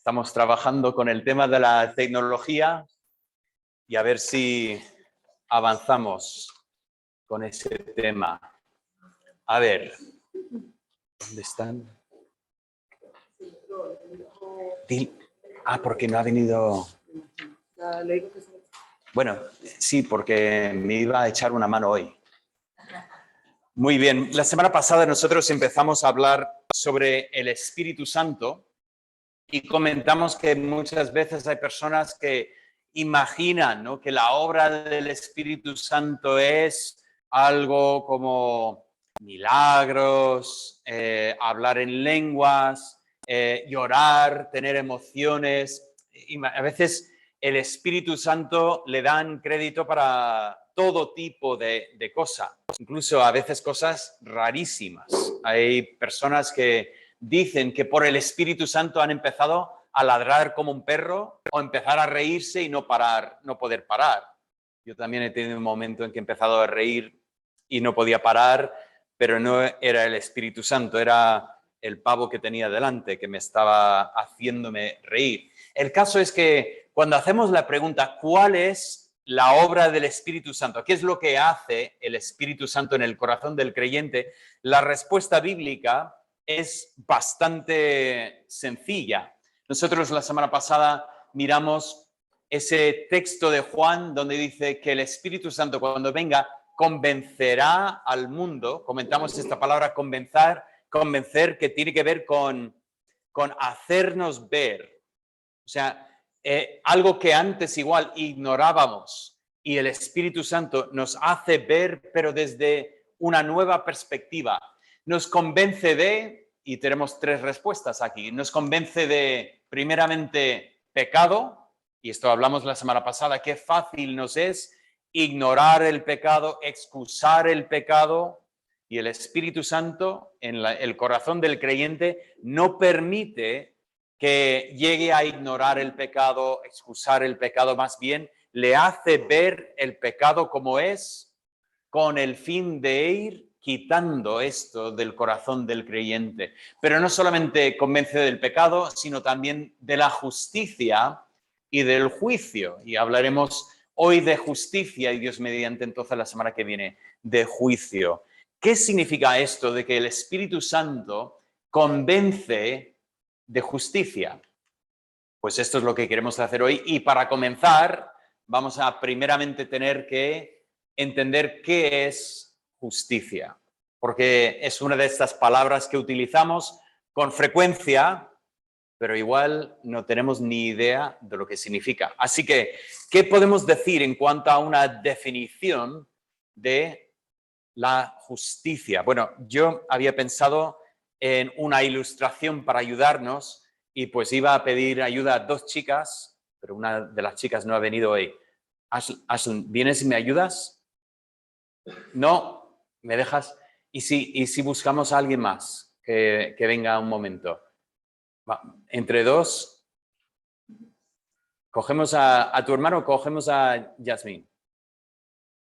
Estamos trabajando con el tema de la tecnología y a ver si avanzamos con ese tema. A ver, ¿dónde están? Porque no ha venido... Bueno, sí, porque me iba a echar una mano hoy. Muy bien, la semana pasada nosotros empezamos a hablar sobre el Espíritu Santo y comentamos que muchas veces hay personas que imaginan, ¿no?, que la obra del Espíritu Santo es algo como milagros, hablar en lenguas, llorar, tener emociones. Y a veces el Espíritu Santo le dan crédito para todo tipo de cosas, incluso a veces cosas rarísimas. Hay personas que dicen que por el Espíritu Santo han empezado a ladrar como un perro o empezar a reírse y no poder parar. Yo también he tenido un momento en que he empezado a reír y no podía parar, pero no era el Espíritu Santo, era el pavo que tenía delante que me estaba haciéndome reír. El caso es que cuando hacemos la pregunta, ¿cuál es la obra del Espíritu Santo? ¿Qué es lo que hace el Espíritu Santo en el corazón del creyente? La respuesta bíblica es bastante sencilla. Nosotros la semana pasada miramos ese texto de Juan donde dice que el Espíritu Santo cuando venga convencerá al mundo. Comentamos esta palabra convencer, que tiene que ver con hacernos ver. O sea, algo que antes igual ignorábamos y el Espíritu Santo nos hace ver, pero desde una nueva perspectiva. Nos convence de, y tenemos tres respuestas aquí, nos convence de, primeramente, pecado, y esto hablamos la semana pasada, qué fácil nos es ignorar el pecado, excusar el pecado, y el Espíritu Santo en el corazón del creyente no permite que llegue a ignorar el pecado, excusar el pecado, más bien le hace ver el pecado como es, con el fin de ir quitando esto del corazón del creyente. Pero no solamente convence del pecado, sino también de la justicia y del juicio. Y hablaremos hoy de justicia y Dios mediante entonces la semana que viene de juicio. ¿Qué significa esto de que el Espíritu Santo convence de justicia? Pues esto es lo que queremos hacer hoy y para comenzar vamos a primeramente tener que entender qué es justicia, porque es una de estas palabras que utilizamos con frecuencia, pero igual no tenemos ni idea de lo que significa. Así que, ¿qué podemos decir en cuanto a una definición de la justicia? Bueno, yo había pensado en una ilustración para ayudarnos y pues iba a pedir ayuda a dos chicas, pero una de las chicas no ha venido hoy. Ashley, ¿vienes y me ayudas? No, ¿me dejas? ¿Y si buscamos a alguien más que venga un momento? Entre dos, ¿cogemos a tu hermano o cogemos a Yasmín?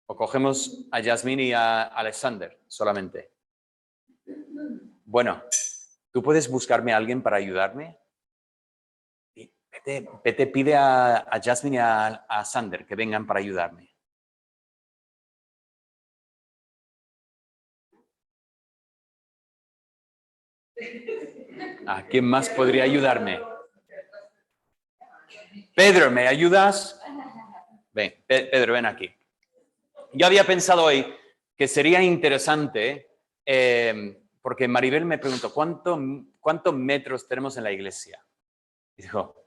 ¿O cogemos a Yasmín y a Alexander solamente? Bueno, ¿tú puedes buscarme a alguien para ayudarme? Vete, pide a Jasmine y a Sander que vengan para ayudarme. ¿A quién más podría ayudarme? Pedro, ¿me ayudas? Ven, Pedro, ven aquí. Yo había pensado hoy que sería interesante, porque Maribel me preguntó, ¿cuántos metros tenemos en la iglesia? Y dijo,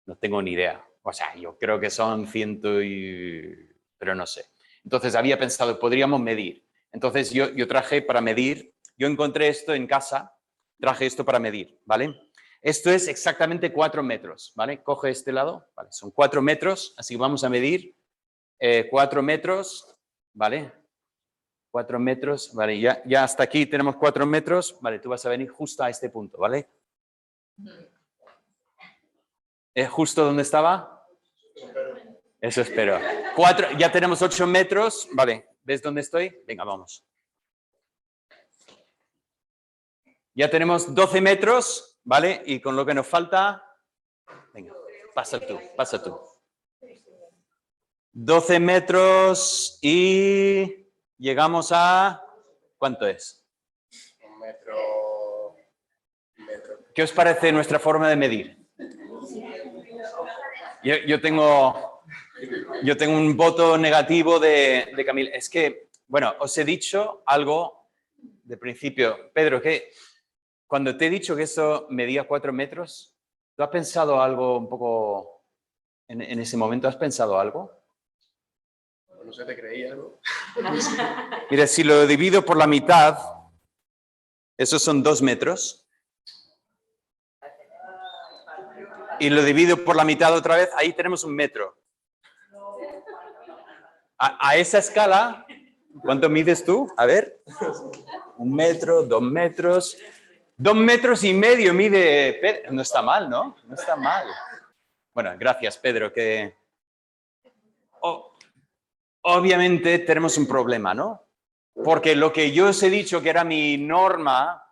no tengo ni idea. O sea, yo creo que son 100 pero no sé. Entonces había pensado, podríamos medir. Entonces yo traje para medir, yo encontré esto en casa, traje esto para medir, ¿vale? Esto es exactamente 4 metros, ¿vale? Coge este lado, ¿vale? Son 4 metros, así que vamos a medir 4 metros, ¿vale? 4 metros, ¿vale? Ya hasta aquí tenemos 4 metros, ¿vale? Tú vas a venir justo a este punto, ¿vale? ¿Justo donde estaba? Eso espero. 4, ya tenemos 8 metros, ¿vale? ¿Ves dónde estoy? Venga, vamos. Ya tenemos 12 metros, ¿vale? Y con lo que nos falta, Venga, pasa tú. 12 metros y llegamos a... ¿Cuánto es? Un metro. ¿Qué os parece nuestra forma de medir? Yo tengo un voto negativo de Camila. Es que, bueno, os he dicho algo de principio. Pedro, que cuando te he dicho que eso medía 4 metros, ¿tú has pensado algo un poco en ese momento? ¿Has pensado algo? No sé, te creía, ¿no? Mira, si lo divido por la mitad, esos son 2 metros. Y lo divido por la mitad otra vez, ahí tenemos 1 metro. A esa escala, ¿cuánto mides tú? A ver. 1 metro, 2 metros. 2 metros y medio mide Pedro. No está mal, ¿no? No está mal. Bueno, gracias, Pedro, que... Obviamente tenemos un problema, ¿no? Porque lo que yo os he dicho que era mi norma,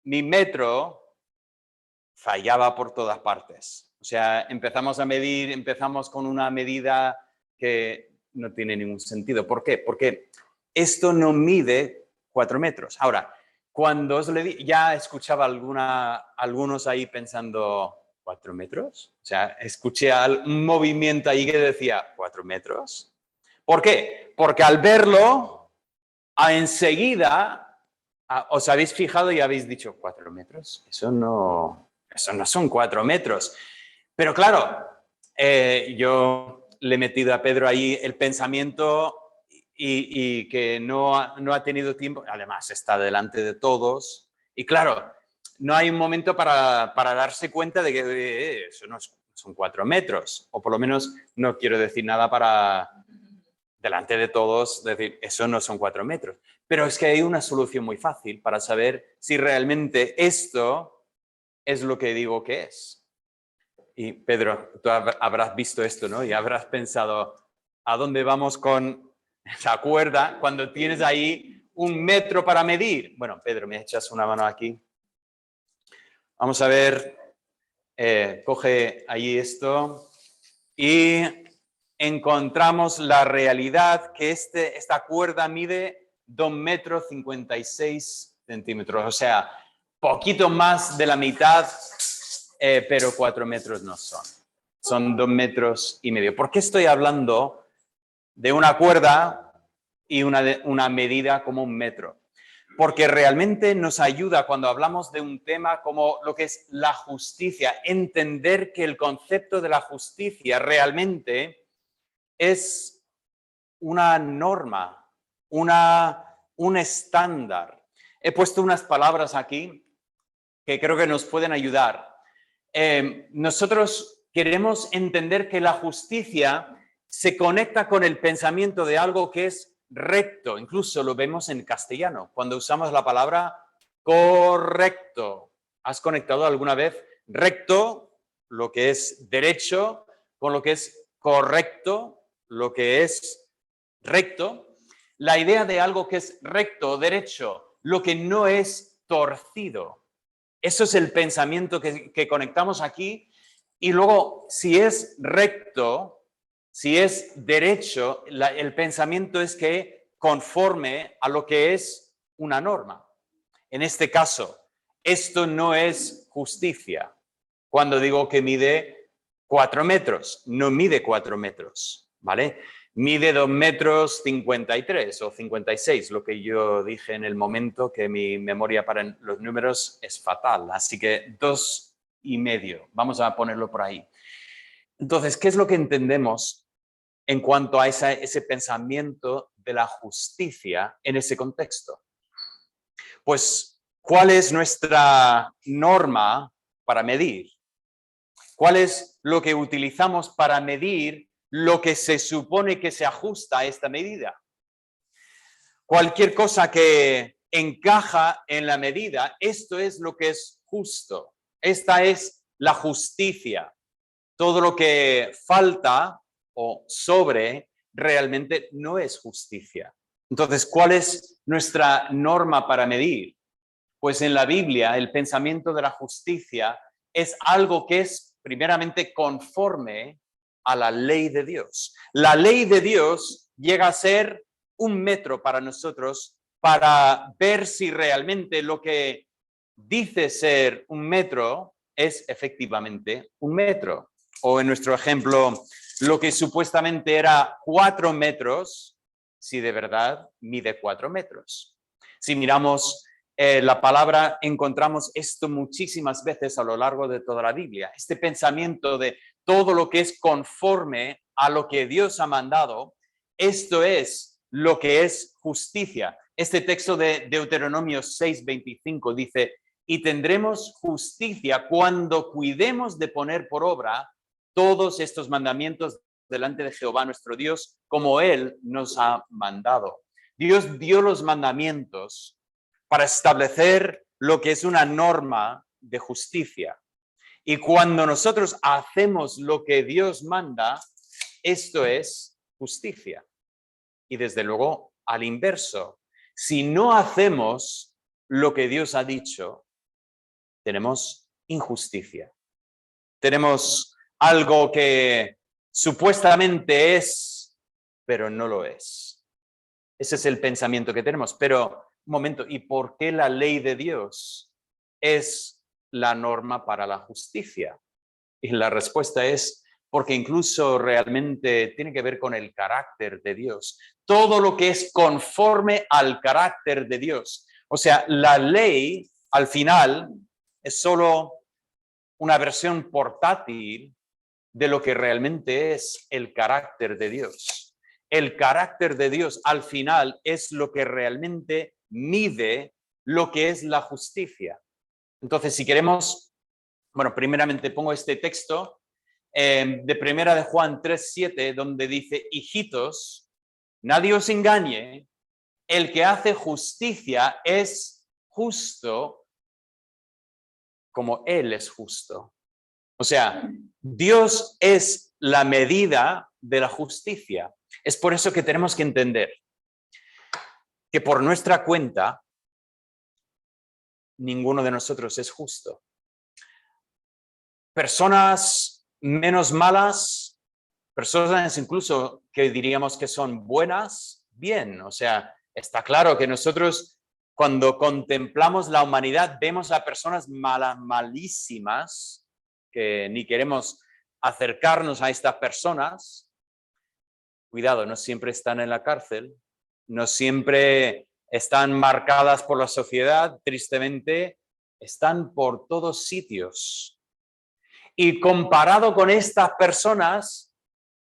mi metro, fallaba por todas partes. O sea, empezamos con una medida que no tiene ningún sentido. ¿Por qué? Porque esto no mide 4 metros. Ahora, cuando os le di, ya escuchaba algunos ahí pensando, ¿4 metros? O sea, escuché un movimiento ahí que decía, ¿4 metros? ¿Por qué? Porque al verlo, enseguida os habéis fijado y habéis dicho, 4 metros, eso no son 4 metros. Pero claro, yo le he metido a Pedro ahí el pensamiento y que no ha tenido tiempo, además está delante de todos, y claro, no hay un momento para darse cuenta de que eso no son 4 metros, o por lo menos no quiero decir nada para delante de todos decir, eso no son 4 metros. Pero es que hay una solución muy fácil para saber si realmente esto es lo que digo que es. Y Pedro, tú habrás visto esto, ¿no? Y habrás pensado, ¿a dónde vamos con esa cuerda cuando tienes ahí 1 metro para medir? Bueno, Pedro, me echas una mano aquí. Vamos a ver, coge ahí esto y encontramos la realidad que esta cuerda mide 2 metros 56 centímetros, o sea, poquito más de la mitad, pero 4 metros no son. Son 2 metros y medio. ¿Por qué estoy hablando de una cuerda y una medida como 1 metro? Porque realmente nos ayuda cuando hablamos de un tema como lo que es la justicia, entender que el concepto de la justicia realmente es una norma, un estándar. He puesto unas palabras aquí que creo que nos pueden ayudar. Nosotros queremos entender que la justicia se conecta con el pensamiento de algo que es recto. Incluso lo vemos en castellano, cuando usamos la palabra correcto. ¿Has conectado alguna vez recto, lo que es derecho, con lo que es correcto, lo que es recto? La idea de algo que es recto, derecho, lo que no es torcido. Eso es el pensamiento que conectamos aquí. Y luego, si es recto, si es derecho, el pensamiento es que conforme a lo que es una norma. En este caso, esto no es justicia. Cuando digo que mide 4 metros, no mide 4 metros, ¿vale? Mide 2 metros 53 o 56, lo que yo dije en el momento, que mi memoria para los números es fatal. Así que 2,5, vamos a ponerlo por ahí. Entonces, ¿qué es lo que entendemos en cuanto a ese pensamiento de la justicia en ese contexto? Pues, ¿cuál es nuestra norma para medir? ¿Cuál es lo que utilizamos para medir lo que se supone que se ajusta a esta medida? Cualquier cosa que encaja en la medida, esto es lo que es justo. Esta es la justicia. Todo lo que falta o sobre realmente no es justicia. Entonces, ¿cuál es nuestra norma para medir? Pues en la Biblia el pensamiento de la justicia es algo que es primeramente conforme a la ley de Dios. La ley de Dios llega a ser un metro para nosotros para ver si realmente lo que dice ser un metro es efectivamente un metro. O en nuestro ejemplo, lo que supuestamente era 4 metros, si de verdad mide 4 metros. Si miramos la palabra, encontramos esto muchísimas veces a lo largo de toda la Biblia. Este pensamiento de todo lo que es conforme a lo que Dios ha mandado, esto es lo que es justicia. Este texto de Deuteronomio 6:25 dice: y tendremos justicia cuando cuidemos de poner por obra todos estos mandamientos delante de Jehová nuestro Dios, como Él nos ha mandado. Dios dio los mandamientos para establecer lo que es una norma de justicia. Y cuando nosotros hacemos lo que Dios manda, esto es justicia. Y desde luego, al inverso, si no hacemos lo que Dios ha dicho, tenemos injusticia. Tenemos algo que supuestamente es, pero no lo es. Ese es el pensamiento que tenemos. Pero, un momento, ¿y por qué la ley de Dios es la norma para la justicia? Y la respuesta es porque incluso realmente tiene que ver con el carácter de Dios. Todo lo que es conforme al carácter de Dios. O sea, la ley, al final, es solo una versión portátil de lo que realmente es el carácter de Dios. El carácter de Dios, al final, es lo que realmente mide lo que es la justicia. Entonces, si queremos, bueno, primeramente pongo este texto de Primera de Juan 3:7, donde dice: hijitos, nadie os engañe, el que hace justicia es justo como Él es justo. O sea, Dios es la medida de la justicia. Es por eso que tenemos que entender que por nuestra cuenta ninguno de nosotros es justo. Personas menos malas, personas incluso que diríamos que son buenas, bien. O sea, está claro que nosotros cuando contemplamos la humanidad vemos a personas malas, malísimas, que ni queremos acercarnos a estas personas. Cuidado, no siempre están en la cárcel, no siempre están marcadas por la sociedad, tristemente, están por todos sitios. Y comparado con estas personas,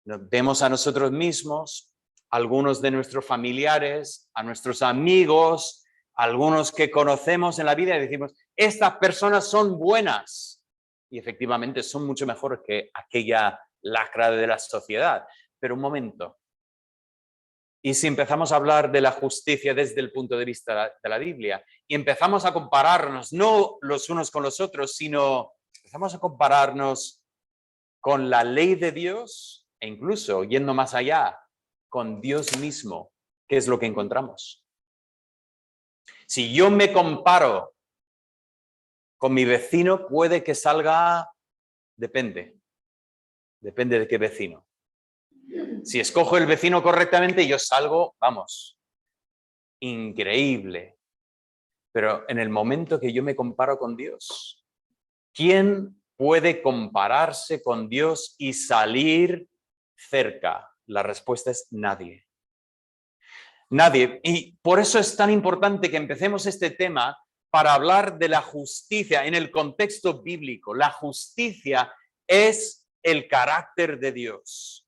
nos vemos a nosotros mismos, algunos de nuestros familiares, a nuestros amigos, algunos que conocemos en la vida y decimos: estas personas son buenas. Y efectivamente son mucho mejores que aquella lacra de la sociedad. Pero un momento. Y si empezamos a hablar de la justicia desde el punto de vista de la Biblia y empezamos a compararnos, no los unos con los otros, sino empezamos a compararnos con la ley de Dios e incluso, yendo más allá, con Dios mismo, ¿qué es lo que encontramos? Si yo me comparo con mi vecino, puede que salga, depende de qué vecino. Si escojo el vecino correctamente, yo salgo, vamos, increíble. Pero en el momento que yo me comparo con Dios, ¿quién puede compararse con Dios y salir cerca? La respuesta es nadie. Nadie. Y por eso es tan importante que empecemos este tema para hablar de la justicia en el contexto bíblico. La justicia es el carácter de Dios.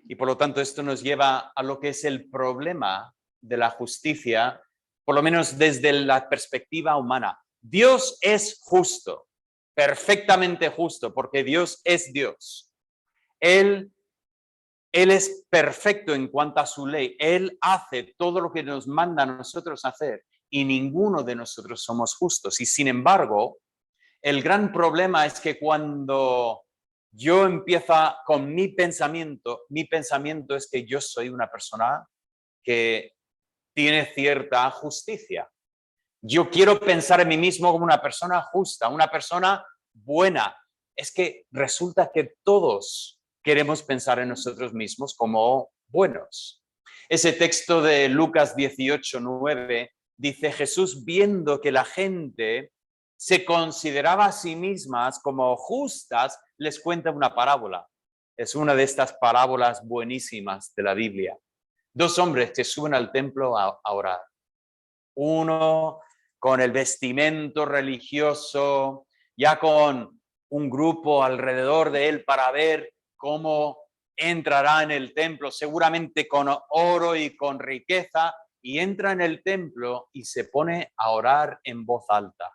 Y por lo tanto esto nos lleva a lo que es el problema de la justicia, por lo menos desde la perspectiva humana. Dios es justo, perfectamente justo, porque Dios es Dios. Él es perfecto en cuanto a su ley. Él hace todo lo que nos manda a nosotros hacer y ninguno de nosotros somos justos. Y sin embargo, el gran problema es que cuando yo empiezo con mi pensamiento es que yo soy una persona que tiene cierta justicia. Yo quiero pensar en mí mismo como una persona justa, una persona buena. es que resulta que todos queremos pensar en nosotros mismos como buenos. Ese texto de Lucas 18:9 dice: Jesús, viendo que la gente se consideraba a sí mismas como justas, les cuenta una parábola. Es una de estas parábolas buenísimas de la Biblia. Dos hombres que suben al templo a orar. Uno con el vestimento religioso, ya con un grupo alrededor de él para ver cómo entrará en el templo, seguramente con oro y con riqueza, y entra en el templo y se pone a orar en voz alta.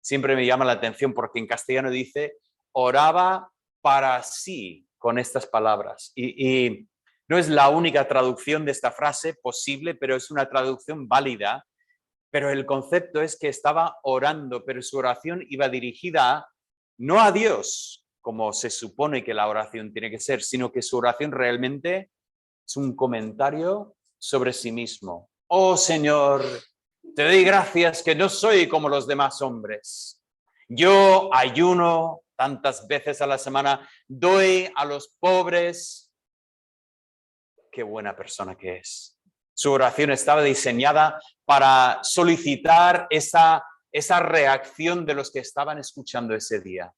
Siempre me llama la atención porque en castellano dice, oraba para sí con estas palabras. Y no es la única traducción de esta frase posible, pero es una traducción válida. Pero el concepto es que estaba orando, pero su oración iba dirigida no a Dios, como se supone que la oración tiene que ser, sino que su oración realmente es un comentario sobre sí mismo. Oh Señor, te doy gracias que no soy como los demás hombres. Yo ayuno tantas veces a la semana, doy a los pobres. Qué buena persona que es. Su oración estaba diseñada para solicitar esa reacción de los que estaban escuchando ese día.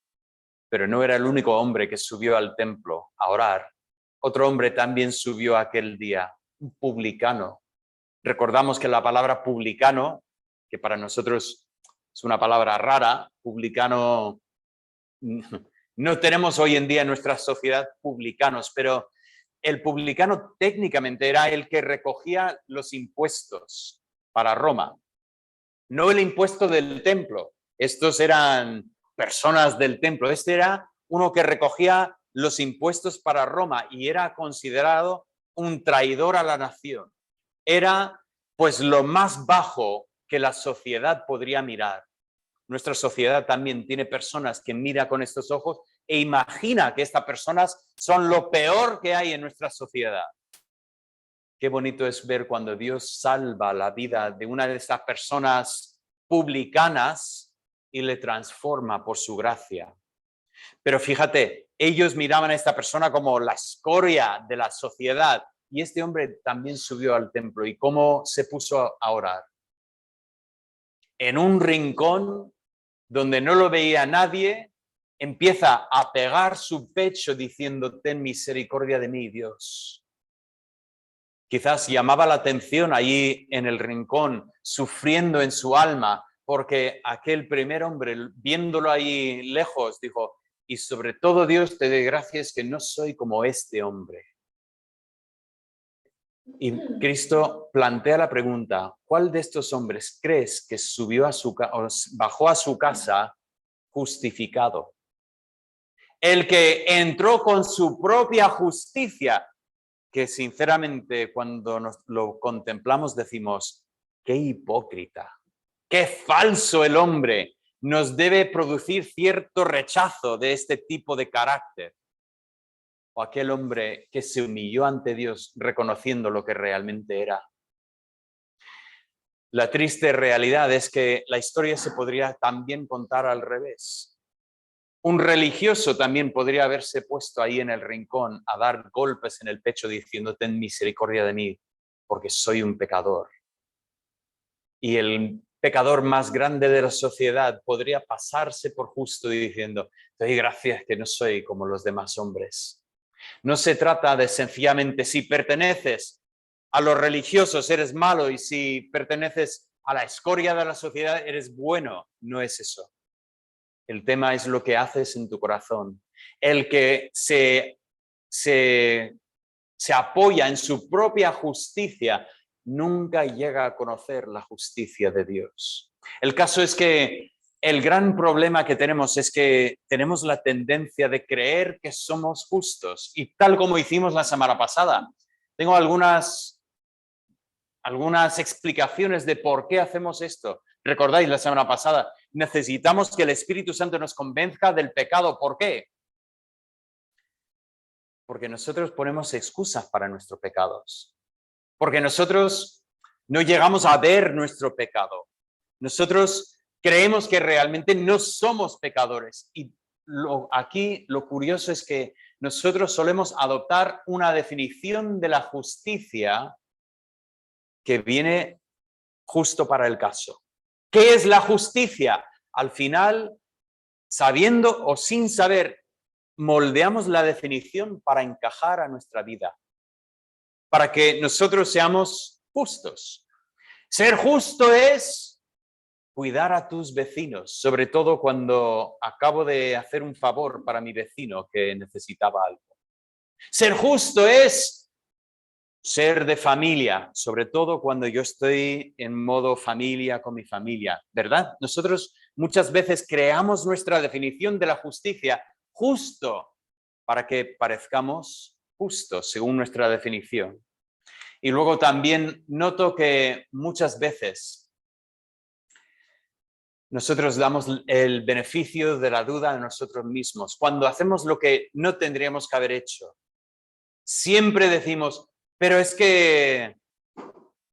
Pero no era el único hombre que subió al templo a orar. Otro hombre también subió aquel día, un publicano. Recordamos que la palabra publicano, que para nosotros es una palabra rara, publicano, no tenemos hoy en día en nuestra sociedad publicanos, pero el publicano técnicamente era el que recogía los impuestos para Roma, no el impuesto del templo. Estos eran personas del templo. Este era uno que recogía los impuestos para Roma y era considerado un traidor a la nación. Era pues lo más bajo que la sociedad podría mirar. Nuestra sociedad también tiene personas que mira con estos ojos e imagina que estas personas son lo peor que hay en nuestra sociedad. Qué bonito es ver cuando Dios salva la vida de una de estas personas publicanas y le transforma por su gracia. Pero fíjate, ellos miraban a esta persona como la escoria de la sociedad y este hombre también subió al templo. ¿Y cómo se puso a orar? En un rincón donde no lo veía nadie, empieza a pegar su pecho diciendo, ten misericordia de mí, Dios. Quizás llamaba la atención allí en el rincón, sufriendo en su alma, porque aquel primer hombre, viéndolo ahí lejos, dijo, y sobre todo Dios te doy gracias que no soy como este hombre. Y Cristo plantea la pregunta, ¿cuál de estos hombres crees que bajó a su casa justificado? El que entró con su propia justicia, que sinceramente cuando lo contemplamos decimos, qué hipócrita, qué falso el hombre, nos debe producir cierto rechazo de este tipo de carácter. O aquel hombre que se humilló ante Dios reconociendo lo que realmente era. La triste realidad es que la historia se podría también contar al revés. Un religioso también podría haberse puesto ahí en el rincón a dar golpes en el pecho diciendo, ten misericordia de mí, porque soy un pecador. Y el pecador más grande de la sociedad podría pasarse por justo diciendo, te doy gracias que no soy como los demás hombres. No se trata de sencillamente si perteneces a los religiosos eres malo y si perteneces a la escoria de la sociedad eres bueno. No es eso. El tema es lo que haces en tu corazón. El que se apoya en su propia justicia nunca llega a conocer la justicia de Dios. El caso es que el gran problema que tenemos es que tenemos la tendencia de creer que somos justos y tal como hicimos la semana pasada. Tengo algunas explicaciones de por qué hacemos esto. ¿Recordáis la semana pasada? Necesitamos que el Espíritu Santo nos convenzca del pecado. ¿Por qué? Porque nosotros ponemos excusas para nuestros pecados. Porque nosotros no llegamos a ver nuestro pecado. Nosotros creemos que realmente no somos pecadores y aquí lo curioso es que nosotros solemos adoptar una definición de la justicia que viene justo para el caso. ¿Qué es la justicia? Al final, sabiendo o sin saber, moldeamos la definición para encajar a nuestra vida, para que nosotros seamos justos. Ser justo es cuidar a tus vecinos, sobre todo cuando acabo de hacer un favor para mi vecino que necesitaba algo. Ser justo es ser de familia, sobre todo cuando yo estoy en modo familia con mi familia, ¿verdad? Nosotros muchas veces creamos nuestra definición de la justicia justo para que parezcamos justos según nuestra definición. Y luego también noto que muchas veces nosotros damos el beneficio de la duda a nosotros mismos. Cuando hacemos lo que no tendríamos que haber hecho, siempre decimos, pero es que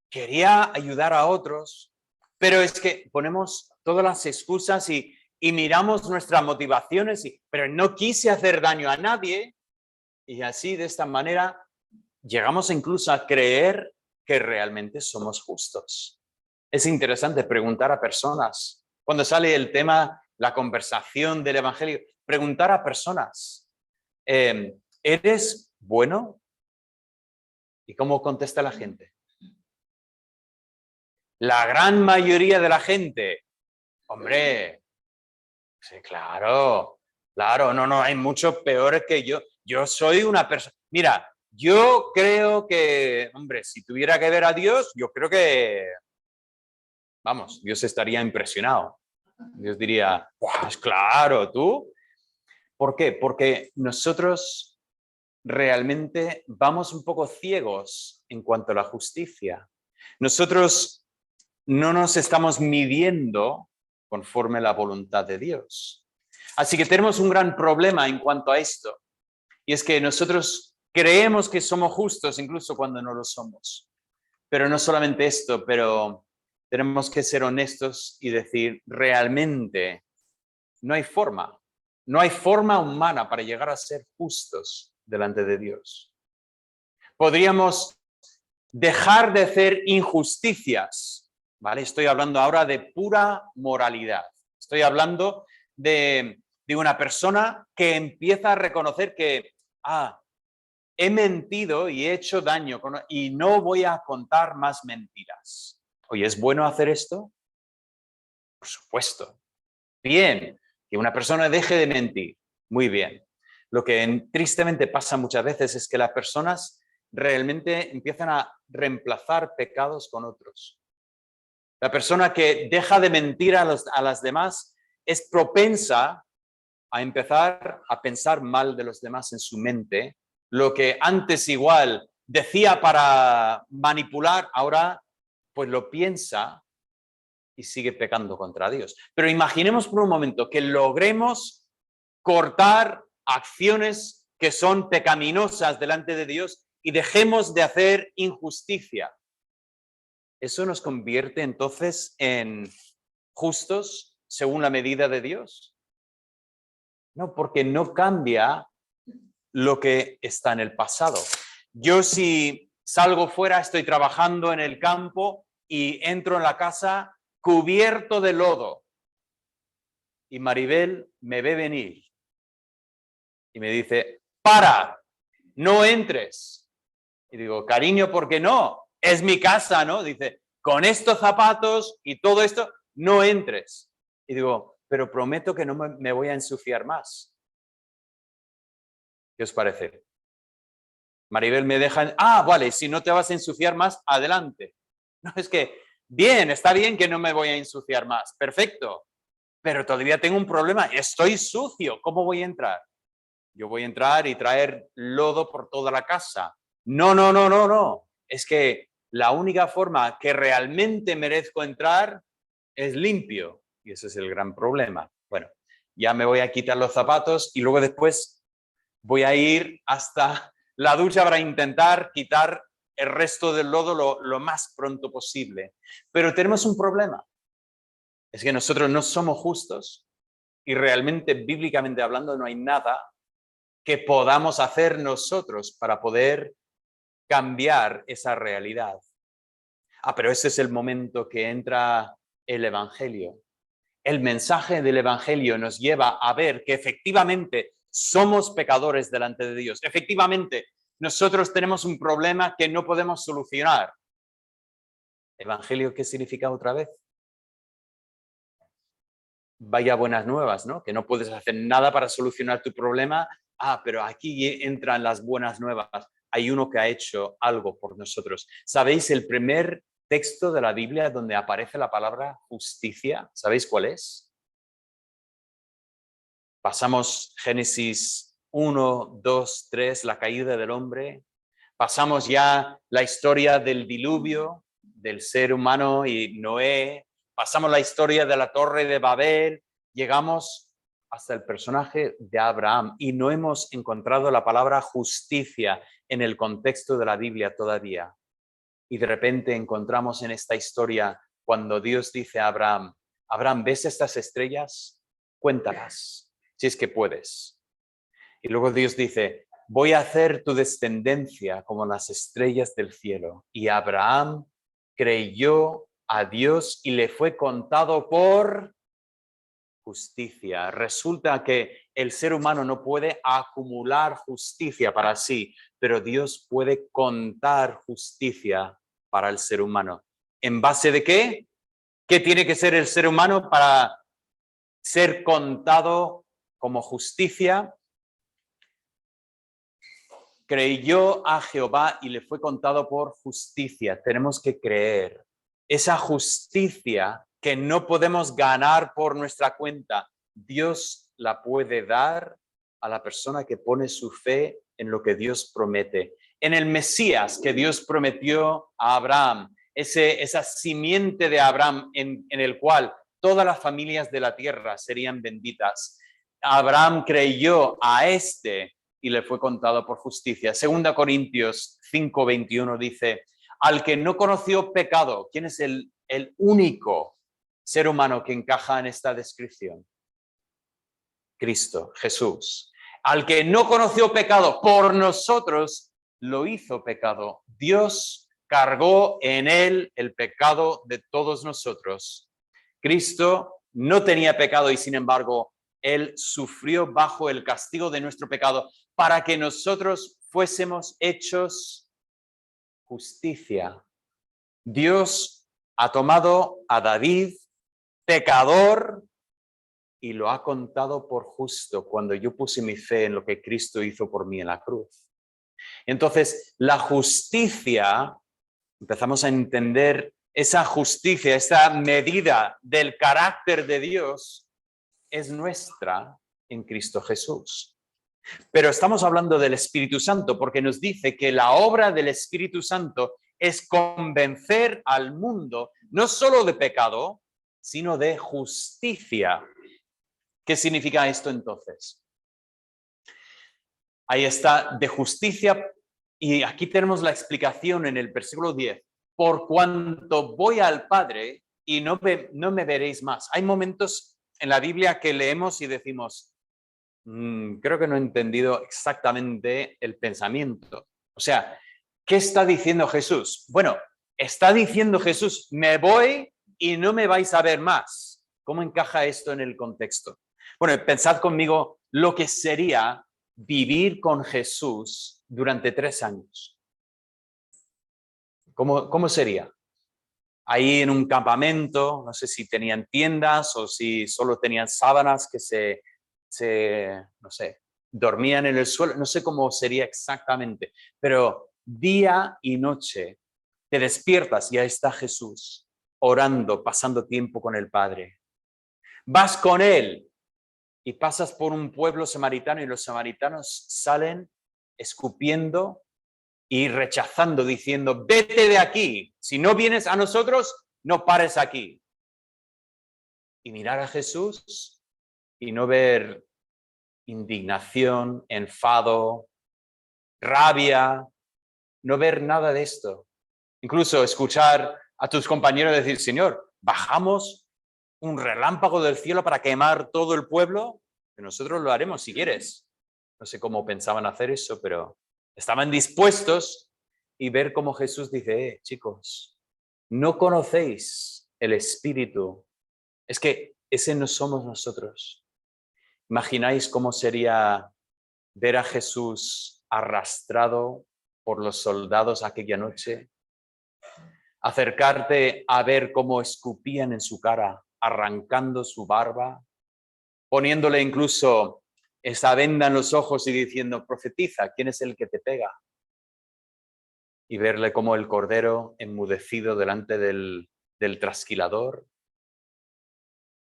quería ayudar a otros, pero es que ponemos todas las excusas y miramos nuestras motivaciones, pero no quise hacer daño a nadie. Y así, de esta manera, llegamos incluso a creer que realmente somos justos. Es interesante preguntar a personas. Cuando sale el tema, la conversación del Evangelio, preguntar a personas, ¿eres bueno? ¿Y cómo contesta la gente? La gran mayoría de la gente, hombre, sí, claro, no, hay muchos peores que yo. Yo soy una persona, mira, yo creo que, hombre, si tuviera que ver a Dios, yo creo que, vamos, Dios estaría impresionado. Dios diría, pues claro, tú. ¿Por qué? Porque nosotros realmente vamos un poco ciegos en cuanto a la justicia. Nosotros no nos estamos midiendo conforme a la voluntad de Dios. Así que tenemos un gran problema en cuanto a esto. Y es que nosotros creemos que somos justos incluso cuando no lo somos. Pero no solamente esto, pero tenemos que ser honestos y decir, realmente no hay forma humana para llegar a ser justos delante de Dios. Podríamos dejar de hacer injusticias, ¿vale? Estoy hablando ahora de pura moralidad. Estoy hablando de una persona que empieza a reconocer que, he mentido y he hecho daño y no voy a contar más mentiras. Oye, ¿es bueno hacer esto? Por supuesto. Bien, que una persona deje de mentir. Muy bien. Lo que tristemente pasa muchas veces es que las personas realmente empiezan a reemplazar pecados con otros. La persona que deja de mentir a las demás es propensa a empezar a pensar mal de los demás en su mente. Lo que antes igual decía para manipular, ahora pues lo piensa y sigue pecando contra Dios. Pero imaginemos por un momento que logremos cortar acciones que son pecaminosas delante de Dios y dejemos de hacer injusticia. ¿Eso nos convierte entonces en justos según la medida de Dios? No, porque no cambia lo que está en el pasado. Yo si salgo fuera, estoy trabajando en el campo y entro en la casa cubierto de lodo y Maribel me ve venir y me dice, para, no entres. Y digo, cariño, ¿por qué no? Es mi casa, ¿no? Dice, con estos zapatos y todo esto, no entres. Y digo, pero prometo que no me voy a ensuciar más. ¿Qué os parece? Maribel me deja, vale, si no te vas a ensuciar más, adelante. No, es que, bien, está bien que no me voy a ensuciar más, perfecto, pero todavía tengo un problema, estoy sucio, ¿cómo voy a entrar? Yo voy a entrar y traer lodo por toda la casa. No, es que la única forma que realmente merezco entrar es limpio, y ese es el gran problema. Bueno, ya me voy a quitar los zapatos y luego después voy a ir hasta la ducha para intentar quitar el resto del lodo lo más pronto posible. Pero tenemos un problema. Es que nosotros no somos justos Y realmente, bíblicamente hablando, no hay nada que podamos hacer nosotros para poder cambiar esa realidad. Pero ese es el momento que entra el Evangelio. El mensaje del Evangelio nos lleva a ver que efectivamente somos pecadores delante de Dios. Efectivamente, nosotros tenemos un problema que no podemos solucionar. ¿Evangelio qué significa otra vez? Vaya buenas nuevas, ¿no? Que no puedes hacer nada para solucionar tu problema. Pero aquí entran las buenas nuevas. Hay uno que ha hecho algo por nosotros. ¿Sabéis el primer texto de la Biblia donde aparece la palabra justicia? ¿Sabéis cuál es? Pasamos Génesis 1, 2, 3, la caída del hombre. Pasamos ya la historia del diluvio, del ser humano y Noé. Pasamos la historia de la Torre de Babel. Llegamos hasta el personaje de Abraham y no hemos encontrado la palabra justicia en el contexto de la Biblia todavía. Y de repente encontramos en esta historia cuando Dios dice a Abraham, Abraham, ¿ves estas estrellas? Cuéntalas, si es que puedes. Y luego Dios dice, voy a hacer tu descendencia como las estrellas del cielo. Y Abraham creyó a Dios y le fue contado por justicia. Resulta que el ser humano no puede acumular justicia para sí, pero Dios puede contar justicia para el ser humano. ¿En base de qué? ¿Qué tiene que ser el ser humano para ser contado como justicia? Creyó a Jehová y le fue contado por justicia. Tenemos que creer. Esa justicia que no podemos ganar por nuestra cuenta, Dios la puede dar a la persona que pone su fe en lo que Dios promete. En el Mesías que Dios prometió a Abraham, esa simiente de Abraham en el cual todas las familias de la tierra serían benditas. Abraham creyó a este y le fue contado por justicia. 2 Corintios 5:21 dice, al que no conoció pecado, ¿quién es el único ser humano que encaja en esta descripción? Cristo, Jesús. Al que no conoció pecado, por nosotros lo hizo pecado. Dios cargó en él el pecado de todos nosotros. Cristo no tenía pecado y sin embargo, él sufrió bajo el castigo de nuestro pecado para que nosotros fuésemos hechos justicia. Dios ha tomado a David, pecador, y lo ha contado por justo cuando yo puse mi fe en lo que Cristo hizo por mí en la cruz. Entonces, la justicia, empezamos a entender esa justicia, esa medida del carácter de Dios, es nuestra en Cristo Jesús. Pero estamos hablando del Espíritu Santo porque nos dice que la obra del Espíritu Santo es convencer al mundo no solo de pecado, sino de justicia. ¿Qué significa esto entonces? Ahí está, de justicia, y aquí tenemos la explicación en el versículo 10. Por cuanto voy al Padre y no me veréis más. Hay momentos en la Biblia que leemos y decimos, creo que no he entendido exactamente el pensamiento. O sea, ¿qué está diciendo Jesús? Bueno, está diciendo Jesús, me voy y no me vais a ver más. ¿Cómo encaja esto en el contexto? Bueno, pensad conmigo lo que sería vivir con Jesús durante 3 años. ¿Cómo sería? Ahí en un campamento, no sé si tenían tiendas o si solo tenían sábanas que no sé, dormían en el suelo, no sé cómo sería exactamente, pero día y noche te despiertas y ahí está Jesús orando, pasando tiempo con el Padre. Vas con Él y pasas por un pueblo samaritano y los samaritanos salen escupiendo y rechazando, diciendo, vete de aquí, si no vienes a nosotros, no pares aquí. Y mirar a Jesús y no ver indignación, enfado, rabia, no ver nada de esto. Incluso escuchar a tus compañeros decir, Señor, bajamos un relámpago del cielo para quemar todo el pueblo, que nosotros lo haremos si quieres. No sé cómo pensaban hacer eso, pero estaban dispuestos y ver cómo Jesús dice, chicos, no conocéis el Espíritu. Es que ese no somos nosotros. ¿Imagináis cómo sería ver a Jesús arrastrado por los soldados aquella noche? Acercarte a ver cómo escupían en su cara, arrancando su barba, poniéndole incluso esa venda en los ojos y diciendo, profetiza, ¿quién es el que te pega? Y verle como el cordero enmudecido delante del trasquilador.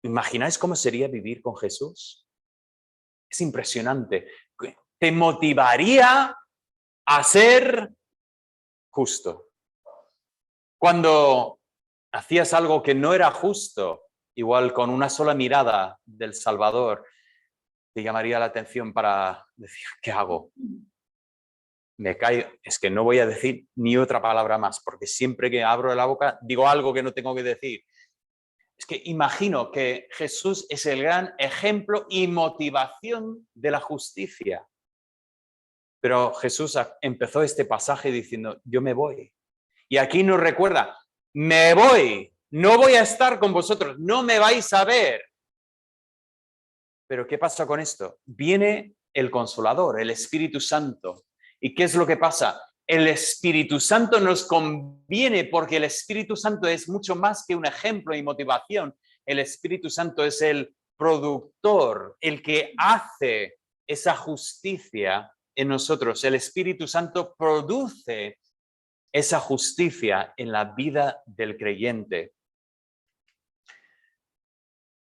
¿Imagináis cómo sería vivir con Jesús? Es impresionante. Te motivaría a ser justo. Cuando hacías algo que no era justo, igual con una sola mirada del Salvador, te llamaría la atención para decir, ¿qué hago? Me caigo. Es que no voy a decir ni otra palabra más, porque siempre que abro la boca digo algo que no tengo que decir. Es que imagino que Jesús es el gran ejemplo y motivación de la justicia. Pero Jesús empezó este pasaje diciendo, yo me voy. Y aquí nos recuerda, me voy, no voy a estar con vosotros, no me vais a ver. Pero ¿qué pasa con esto? Viene el Consolador, el Espíritu Santo. ¿Y qué es lo que pasa? El Espíritu Santo nos conviene porque el Espíritu Santo es mucho más que un ejemplo y motivación. El Espíritu Santo es el productor, el que hace esa justicia en nosotros. El Espíritu Santo produce esa justicia en la vida del creyente.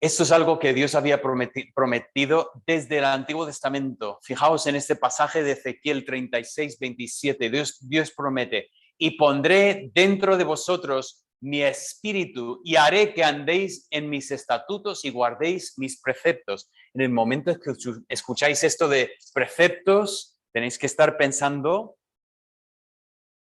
Esto es algo que Dios había prometido desde el Antiguo Testamento. Fijaos en este pasaje de Ezequiel 36, 27. Dios promete, y pondré dentro de vosotros mi espíritu y haré que andéis en mis estatutos y guardéis mis preceptos. En el momento que escucháis esto de preceptos, tenéis que estar pensando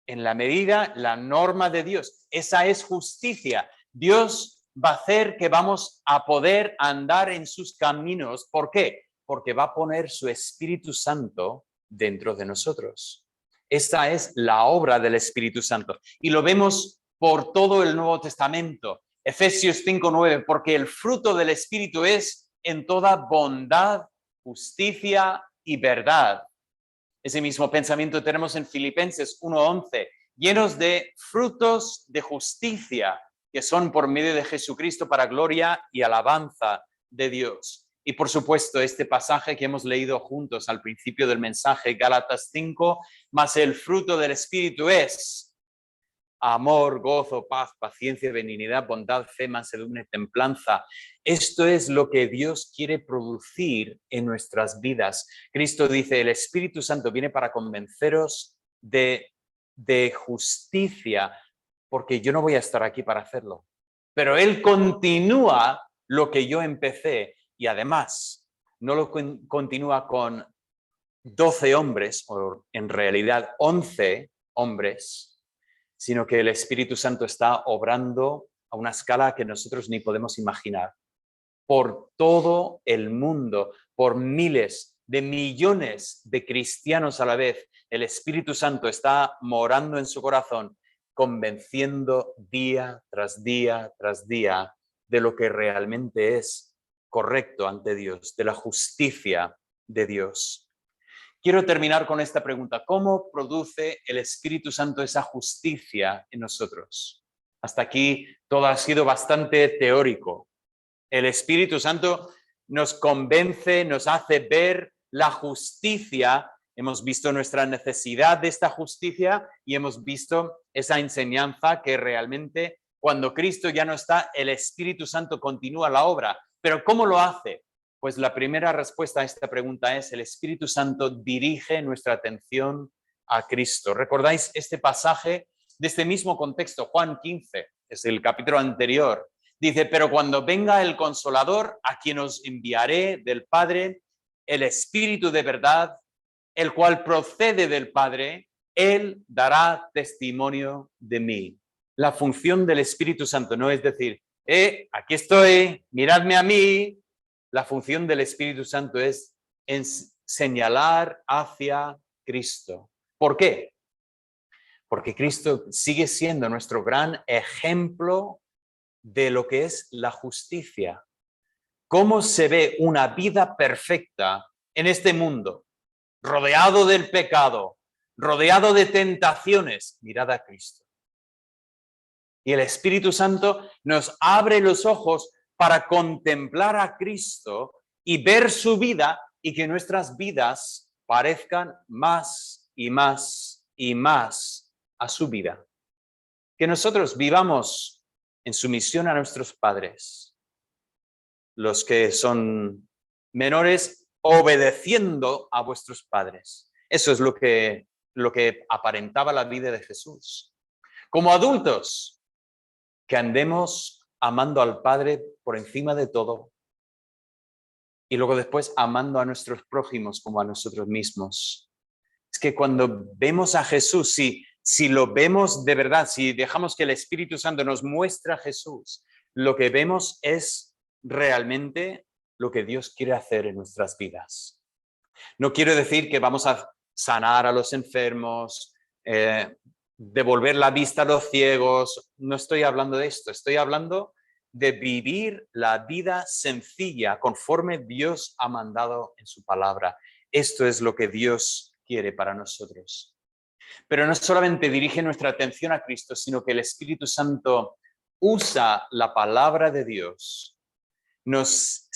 en la medida, la norma de Dios. Esa es justicia. Dios va a hacer que vamos a poder andar en sus caminos. ¿Por qué? Porque va a poner su Espíritu Santo dentro de nosotros. Esta es la obra del Espíritu Santo. Y lo vemos por todo el Nuevo Testamento. Efesios 5:9, porque el fruto del Espíritu es en toda bondad, justicia y verdad. Ese mismo pensamiento tenemos en Filipenses 1:11, llenos de frutos de justicia, que son por medio de Jesucristo para gloria y alabanza de Dios. Y por supuesto, este pasaje que hemos leído juntos al principio del mensaje, Gálatas 5, más el fruto del Espíritu es amor, gozo, paz, paciencia, benignidad, bondad, fe, mansedumbre, templanza. Esto es lo que Dios quiere producir en nuestras vidas. Cristo dice, el Espíritu Santo viene para convenceros de justicia, porque yo no voy a estar aquí para hacerlo. Pero Él continúa lo que yo empecé y además no lo continúa con 12 hombres, o en realidad 11 hombres, sino que el Espíritu Santo está obrando a una escala que nosotros ni podemos imaginar. Por todo el mundo, por miles de millones de cristianos a la vez, el Espíritu Santo está morando en su corazón, convenciendo día tras día tras día de lo que realmente es correcto ante Dios, de la justicia de Dios. Quiero terminar con esta pregunta. ¿Cómo produce el Espíritu Santo esa justicia en nosotros? Hasta aquí todo ha sido bastante teórico. El Espíritu Santo nos convence, nos hace ver la justicia. Hemos visto nuestra necesidad de esta justicia y hemos visto esa enseñanza que realmente cuando Cristo ya no está, el Espíritu Santo continúa la obra. ¿Pero cómo lo hace? Pues la primera respuesta a esta pregunta es: el Espíritu Santo dirige nuestra atención a Cristo. ¿Recordáis este pasaje de este mismo contexto? Juan 15, es el capítulo anterior. Dice, pero cuando venga el Consolador, a quien os enviaré del Padre, el Espíritu de verdad, el cual procede del Padre, Él dará testimonio de mí. La función del Espíritu Santo no es decir, Aquí estoy, miradme a mí. La función del Espíritu Santo es señalar hacia Cristo. ¿Por qué? Porque Cristo sigue siendo nuestro gran ejemplo de lo que es la justicia. ¿Cómo se ve una vida perfecta en este mundo? Rodeado del pecado, rodeado de tentaciones. Mirad a Cristo. Y el Espíritu Santo nos abre los ojos para contemplar a Cristo y ver su vida y que nuestras vidas parezcan más y más y más a su vida. Que nosotros vivamos en sumisión a nuestros padres. Los que son menores, obedeciendo a vuestros padres. Eso es lo que aparentaba la vida de Jesús. Como adultos, que andemos amando al Padre por encima de todo y luego después amando a nuestros prójimos como a nosotros mismos. Es que cuando vemos a Jesús, si lo vemos de verdad, si dejamos que el Espíritu Santo nos muestre a Jesús, lo que vemos es realmente lo que Dios quiere hacer en nuestras vidas. No quiero decir que vamos a sanar a los enfermos, devolver la vista a los ciegos. No estoy hablando de esto, estoy hablando de vivir la vida sencilla conforme Dios ha mandado en su palabra. Esto es lo que Dios quiere para nosotros. Pero no solamente dirige nuestra atención a Cristo, sino que el Espíritu Santo usa la palabra de Dios, nos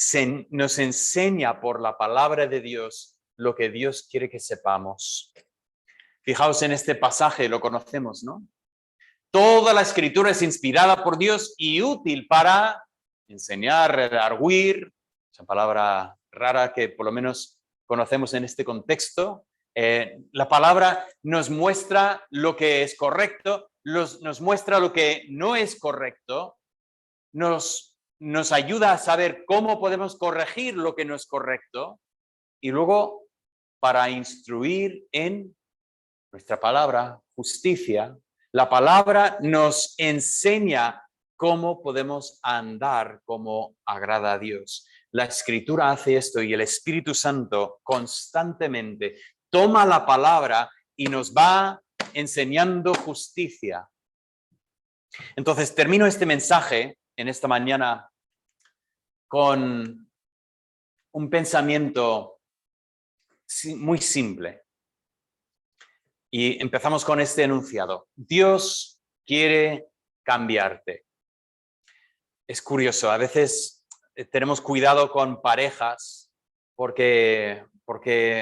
enseña por la palabra de Dios lo que Dios quiere que sepamos. Fijaos en este pasaje, lo conocemos, ¿no? Toda la escritura es inspirada por Dios y útil para enseñar, redarguir, esa palabra rara que por lo menos conocemos en este contexto. La palabra nos muestra lo que es correcto, nos muestra lo que no es correcto, nos ayuda a saber cómo podemos corregir lo que no es correcto y luego para instruir en nuestra palabra, justicia. La palabra nos enseña cómo podemos andar como agrada a Dios. La Escritura hace esto y el Espíritu Santo constantemente toma la palabra y nos va enseñando justicia. Entonces, termino este mensaje en esta mañana con un pensamiento muy simple. Y empezamos con este enunciado. Dios quiere cambiarte. Es curioso, a veces tenemos cuidado con parejas porque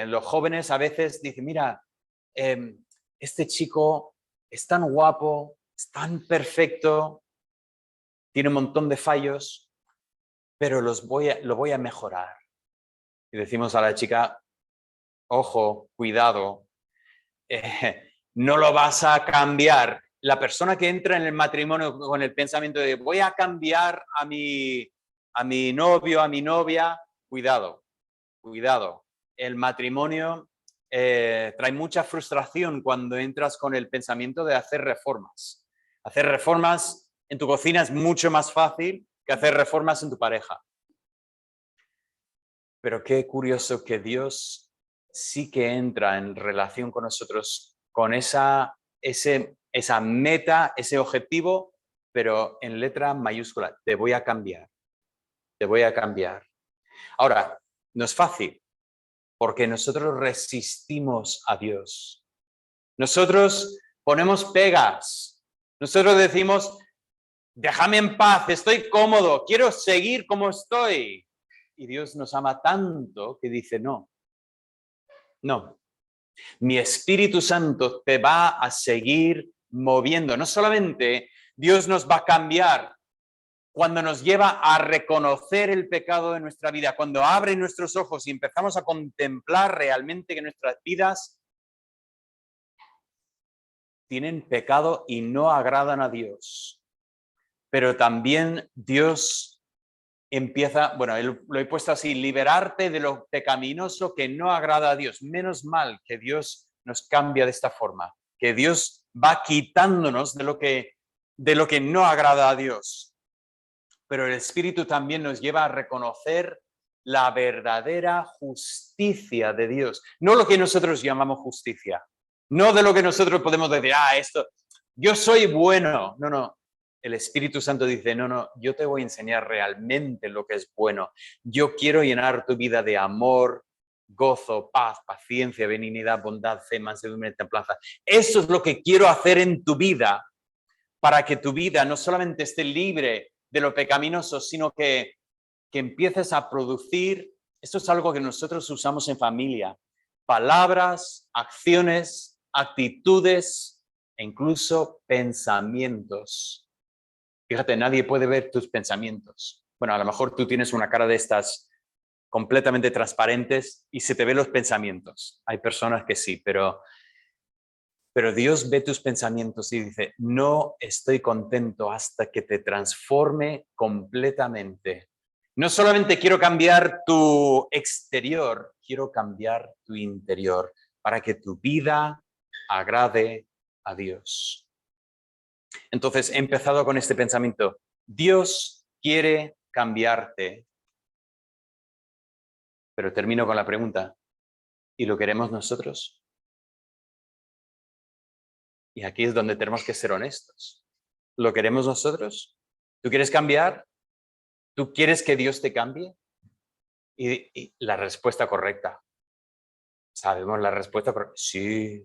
los jóvenes a veces dicen, mira, este chico es tan guapo, es tan perfecto, tiene un montón de fallos, pero lo voy a mejorar. Y decimos a la chica, ojo, cuidado, no lo vas a cambiar. La persona que entra en el matrimonio con el pensamiento de voy a cambiar a mi novio, a mi novia, cuidado. El matrimonio trae mucha frustración cuando entras con el pensamiento de hacer reformas. Hacer reformas en tu cocina es mucho más fácil que hacer reformas en tu pareja. Pero qué curioso que Dios sí que entra en relación con nosotros con esa meta, ese objetivo, pero en letra mayúscula. Te voy a cambiar. Te voy a cambiar. Ahora, no es fácil, porque nosotros resistimos a Dios. Nosotros ponemos pegas. Nosotros decimos, déjame en paz, estoy cómodo, quiero seguir como estoy. Y Dios nos ama tanto que dice, no. Mi Espíritu Santo te va a seguir moviendo. No solamente Dios nos va a cambiar cuando nos lleva a reconocer el pecado de nuestra vida, cuando abre nuestros ojos y empezamos a contemplar realmente que nuestras vidas tienen pecado y no agradan a Dios. Pero también Dios empieza, lo he puesto así, liberarte de lo pecaminoso que no agrada a Dios. Menos mal que Dios nos cambia de esta forma, que Dios va quitándonos de lo que no agrada a Dios. pero el Espíritu también nos lleva a reconocer la verdadera justicia de Dios. No lo que nosotros llamamos justicia. No de lo que nosotros podemos decir, esto, yo soy bueno. No, no. El Espíritu Santo dice, no, yo te voy a enseñar realmente lo que es bueno. Yo quiero llenar tu vida de amor, gozo, paz, paciencia, benignidad, bondad, fe, mansedumbre, templanza. Eso es lo que quiero hacer en tu vida para que tu vida no solamente esté libre de lo pecaminoso, sino que empieces a producir, esto es algo que nosotros usamos en familia, palabras, acciones, actitudes e incluso pensamientos. Fíjate, nadie puede ver tus pensamientos. Bueno, a lo mejor tú tienes una cara de estas completamente transparentes y se te ven los pensamientos. Hay personas que sí, pero Dios ve tus pensamientos y dice, no estoy contento hasta que te transforme completamente. No solamente quiero cambiar tu exterior, quiero cambiar tu interior para que tu vida agrade a Dios. Entonces, he empezado con este pensamiento. Dios quiere cambiarte. Pero termino con la pregunta, ¿y lo queremos nosotros? Y aquí es donde tenemos que ser honestos. ¿Lo queremos nosotros? ¿Tú quieres cambiar? ¿Tú quieres que Dios te cambie? Y la respuesta correcta. ¿Sabemos la respuesta correcta? Sí.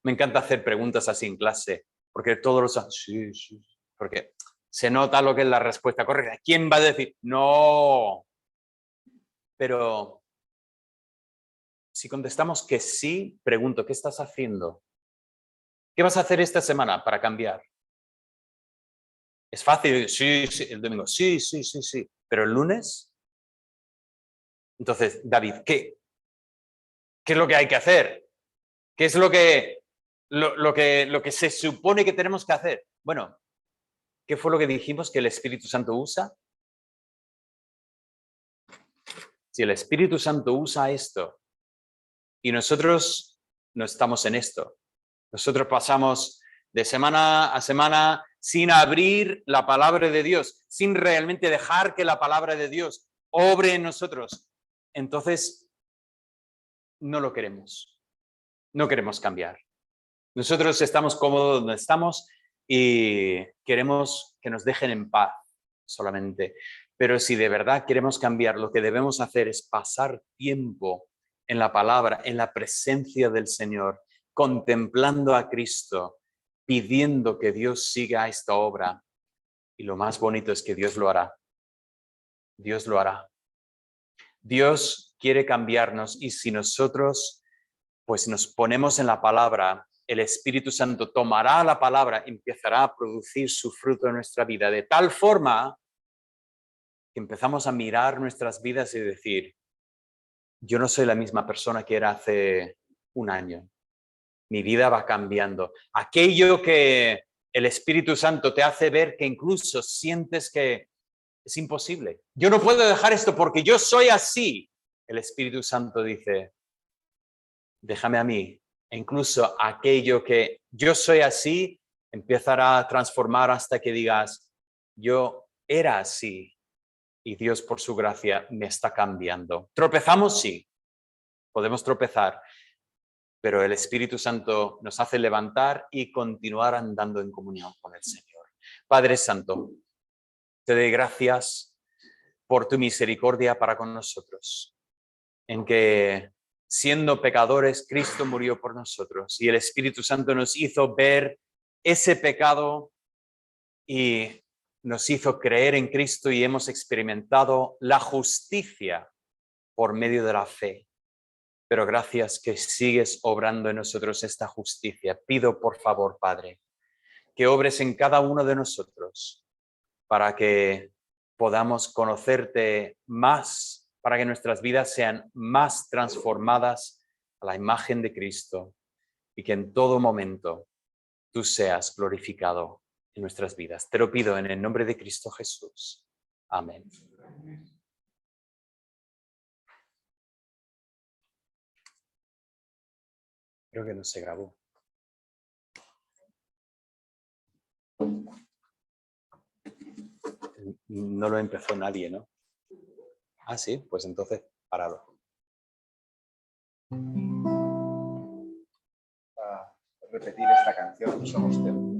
Me encanta hacer preguntas así en clase, porque todos los... Sí, sí. Porque se nota lo que es la respuesta correcta. ¿Quién va a decir? No. Pero si contestamos que sí, pregunto, ¿qué estás haciendo? ¿Qué vas a hacer esta semana para cambiar? Es fácil, sí, el domingo, sí, pero el lunes. Entonces, David, ¿qué es lo que hay que hacer? ¿Qué es lo que se supone que tenemos que hacer? Bueno, ¿qué fue lo que dijimos que el Espíritu Santo usa? Si el Espíritu Santo usa esto y nosotros no estamos en esto, nosotros pasamos de semana a semana sin abrir la palabra de Dios, sin realmente dejar que la palabra de Dios obre en nosotros, entonces no lo queremos. No queremos cambiar. Nosotros estamos cómodos donde estamos y queremos que nos dejen en paz solamente. Pero si de verdad queremos cambiar, lo que debemos hacer es pasar tiempo en la palabra, en la presencia del Señor, contemplando a Cristo, pidiendo que Dios siga esta obra. Y lo más bonito es que Dios lo hará. Dios lo hará. Dios quiere cambiarnos y si nosotros pues nos ponemos en la palabra, el Espíritu Santo tomará la palabra y empezará a producir su fruto en nuestra vida, de tal forma que empezamos a mirar nuestras vidas y decir, yo no soy la misma persona que era hace un año. Mi vida va cambiando. Aquello que el Espíritu Santo te hace ver que incluso sientes que es imposible. Yo no puedo dejar esto porque yo soy así. El Espíritu Santo dice, déjame a mí. E incluso aquello que yo soy así, empezará a transformar hasta que digas, yo era así y Dios por su gracia me está cambiando. ¿Tropezamos? Sí, podemos tropezar, pero el Espíritu Santo nos hace levantar y continuar andando en comunión con el Señor. Padre Santo, te doy gracias por tu misericordia para con nosotros, en que siendo pecadores, Cristo murió por nosotros y el Espíritu Santo nos hizo ver ese pecado y nos hizo creer en Cristo y hemos experimentado la justicia por medio de la fe. Pero gracias que sigues obrando en nosotros esta justicia. Pido por favor, Padre, que obres en cada uno de nosotros para que podamos conocerte más, para que nuestras vidas sean más transformadas a la imagen de Cristo y que en todo momento tú seas glorificado en nuestras vidas. Te lo pido en el nombre de Cristo Jesús. Amén. Creo que no se grabó. No lo empezó nadie, ¿no? Ah, sí, pues entonces, parado. A repetir esta canción, Somos Templo.